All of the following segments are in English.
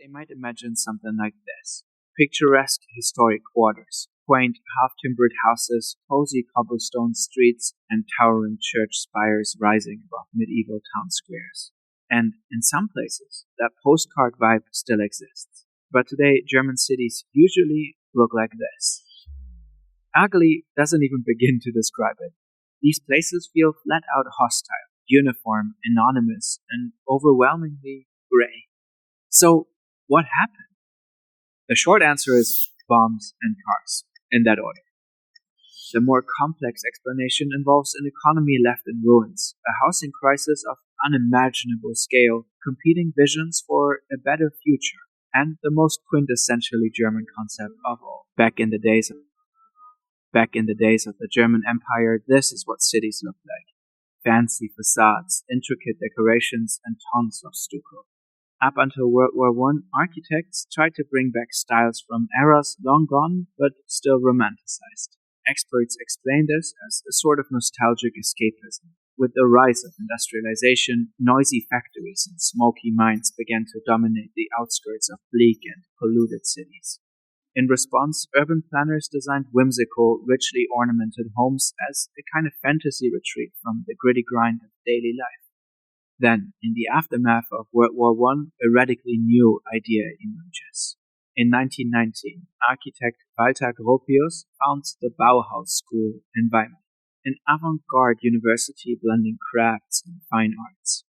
They might imagine something like this. Picturesque historic quarters, quaint half-timbered houses, cozy cobblestone streets, and towering church spires rising above medieval town squares. And in some places, that postcard vibe still exists. But today, German cities usually look like this. Ugly doesn't even begin to describe it. These places feel flat-out hostile, uniform, anonymous, and overwhelmingly gray. So, what happened? The short answer is bombs and cars, in that order. The more complex explanation involves an economy left in ruins, a housing crisis of unimaginable scale, competing visions for a better future, and the most quintessentially German concept of all. Back in the days of the German Empire, this is what cities looked like. Fancy facades, intricate decorations, and tons of stucco. Up until World War I, architects tried to bring back styles from eras long gone, but still romanticized. Experts explain this as a sort of nostalgic escapism. With the rise of industrialization, noisy factories and smoky mines began to dominate the outskirts of bleak and polluted cities. In response, urban planners designed whimsical, richly ornamented homes as a kind of fantasy retreat from the gritty grind of daily life. Then, in the aftermath of World War I, a radically new idea emerges. In 1919, architect Walter Gropius founds the Bauhaus School in Weimar, an avant-garde university blending crafts and fine arts.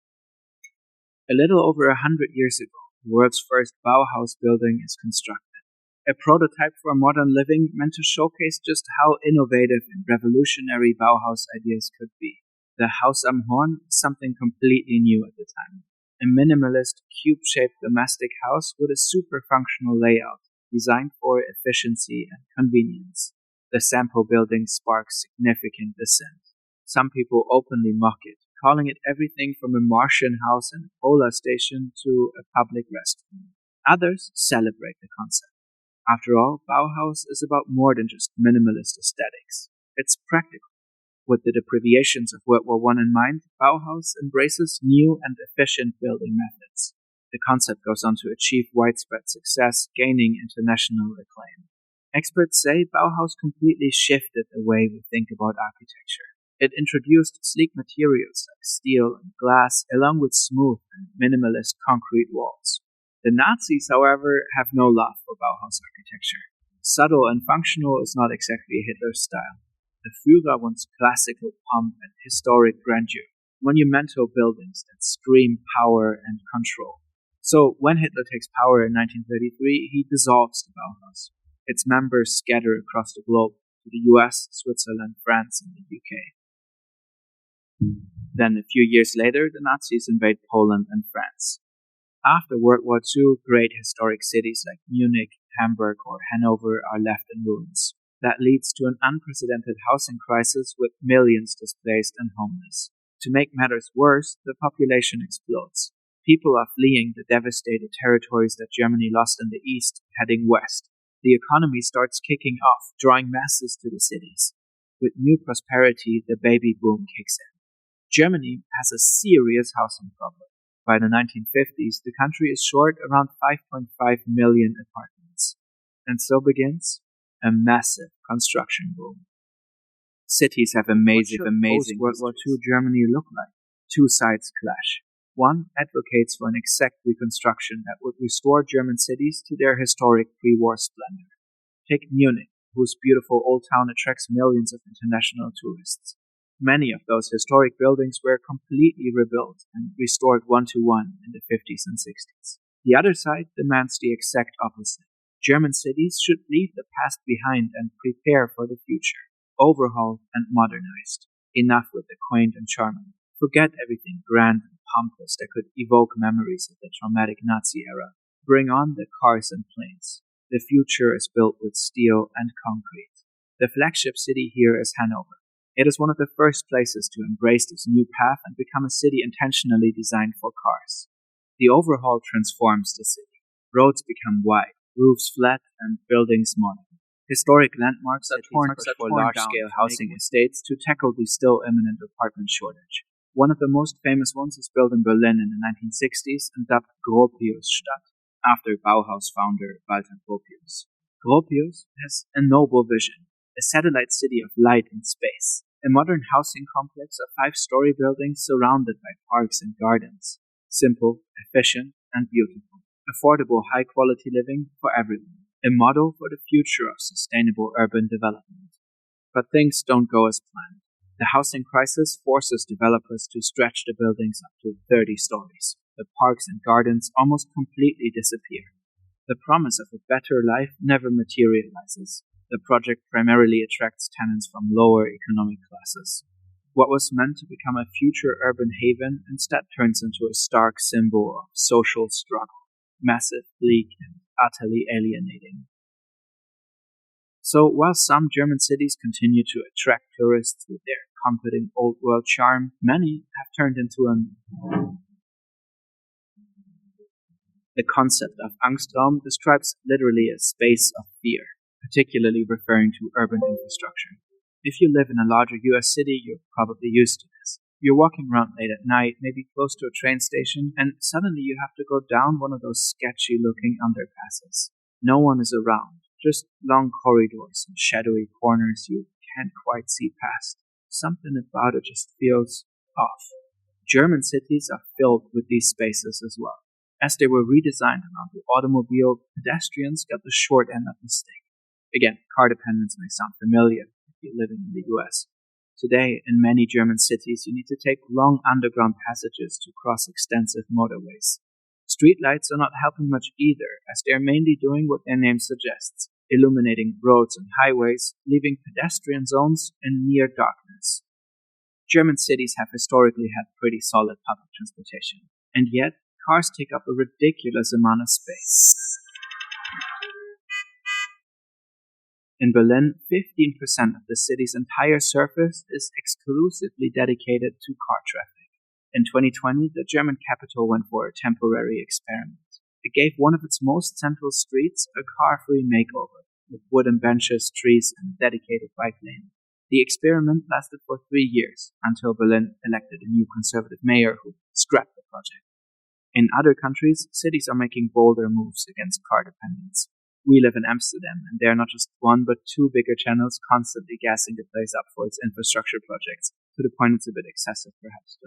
A little over 100 years ago, the world's first Bauhaus building is constructed, a prototype for modern living meant to showcase just how innovative and revolutionary Bauhaus ideas could be. The Haus am Horn is something completely new at the time. A minimalist, cube-shaped domestic house with a super functional layout, designed for efficiency and convenience. The sample building sparks significant dissent. Some people openly mock it, calling it everything from a Martian house and a polar station to a public restroom. Others celebrate the concept. After all, Bauhaus is about more than just minimalist aesthetics. It's practical. With the deprivations of World War I in mind, Bauhaus embraces new and efficient building methods. The concept goes on to achieve widespread success, gaining international acclaim. Experts say Bauhaus completely shifted the way we think about architecture. It introduced sleek materials like steel and glass, along with smooth and minimalist concrete walls. The Nazis, however, have no love for Bauhaus architecture. Subtle and functional is not exactly Hitler's style. The Führer wants classical pomp and historic grandeur, monumental buildings that scream power and control. So when Hitler takes power in 1933, he dissolves the Bauhaus. Its members scatter across the globe to the US, Switzerland, France, and the UK. Then a few years later, the Nazis invade Poland and France. After World War II, great historic cities like Munich, Hamburg, or Hanover are left in ruins. That leads to an unprecedented housing crisis with millions displaced and homeless. To make matters worse, the population explodes. People are fleeing the devastated territories that Germany lost in the east, heading west. The economy starts kicking off, drawing masses to the cities. With new prosperity, the baby boom kicks in. Germany has a serious housing problem. By the 1950s, the country is short around 5.5 million apartments. And so begins a massive construction boom. Cities have amazing World War II Germany look like. Two sides clash. One advocates for an exact reconstruction that would restore German cities to their historic pre-war splendor. Take Munich, whose beautiful old town attracts millions of international tourists. Many of those historic buildings were completely rebuilt and restored one-to-one in the 50s and 60s. The other side demands the exact opposite. German cities should leave the past behind and prepare for the future. Overhauled and modernized. Enough with the quaint and charming. Forget everything grand and pompous that could evoke memories of the traumatic Nazi era. Bring on the cars and planes. The future is built with steel and concrete. The flagship city here is Hanover. It is one of the first places to embrace this new path and become a city intentionally designed for cars. The overhaul transforms the city. Roads become wide, roofs flat, and buildings modern. Historic landmarks are torn for large-scale housing estates to tackle the still imminent apartment shortage. One of the most famous ones is built in Berlin in the 1960s and dubbed Gropiusstadt, after Bauhaus founder Walter Gropius. Gropius has a noble vision, a satellite city of light and space, a modern housing complex of 5-story buildings surrounded by parks and gardens. Simple, efficient, and beautiful. Affordable, high-quality living for everyone. A model for the future of sustainable urban development. But things don't go as planned. The housing crisis forces developers to stretch the buildings up to 30 stories. The parks and gardens almost completely disappear. The promise of a better life never materializes. The project primarily attracts tenants from lower economic classes. What was meant to become a future urban haven instead turns into a stark symbol of social struggle, massive, bleak, and utterly alienating. So while some German cities continue to attract tourists with their comforting old world charm, many have turned into The concept of Angstraum describes literally a space of fear, particularly referring to urban infrastructure. If you live in a larger US city, you're probably used to this. You're walking around late at night, maybe close to a train station, and suddenly you have to go down one of those sketchy-looking underpasses. No one is around, just long corridors and shadowy corners you can't quite see past. Something about it just feels off. German cities are filled with these spaces as well. As they were redesigned around the automobile, pedestrians got the short end of the stick. Again, car dependence may sound familiar if you're living in the US. Today, in many German cities, you need to take long underground passages to cross extensive motorways. Streetlights are not helping much either, as they are mainly doing what their name suggests, illuminating roads and highways, leaving pedestrian zones in near darkness. German cities have historically had pretty solid public transportation, and yet cars take up a ridiculous amount of space. In Berlin, 15% of the city's entire surface is exclusively dedicated to car traffic. In 2020, the German capital went for a temporary experiment. It gave one of its most central streets a car-free makeover, with wooden benches, trees, and a dedicated bike lane. The experiment lasted for 3 years, until Berlin elected a new conservative mayor who scrapped the project. In other countries, cities are making bolder moves against car dependence. We live in Amsterdam, and there are not just one but two bigger channels constantly gassing the place up for its infrastructure projects, to the point it's a bit excessive perhaps.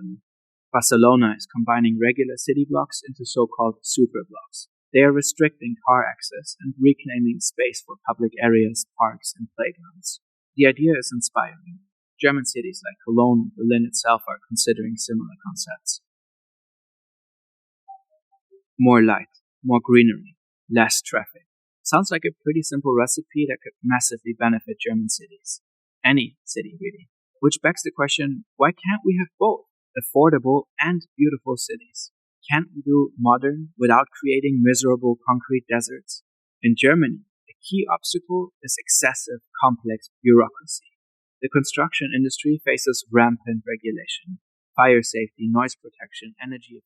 Barcelona is combining regular city blocks into so-called super blocks. They are restricting car access and reclaiming space for public areas, parks, and playgrounds. The idea is inspiring. German cities like Cologne and Berlin itself are considering similar concepts. More light, more greenery, less traffic. Sounds like a pretty simple recipe that could massively benefit German cities. Any city, really. Which begs the question, why can't we have both? Affordable and beautiful cities. Can't we do modern without creating miserable concrete deserts? In Germany, the key obstacle is excessive, complex bureaucracy. The construction industry faces rampant regulation. Fire safety, noise protection, energy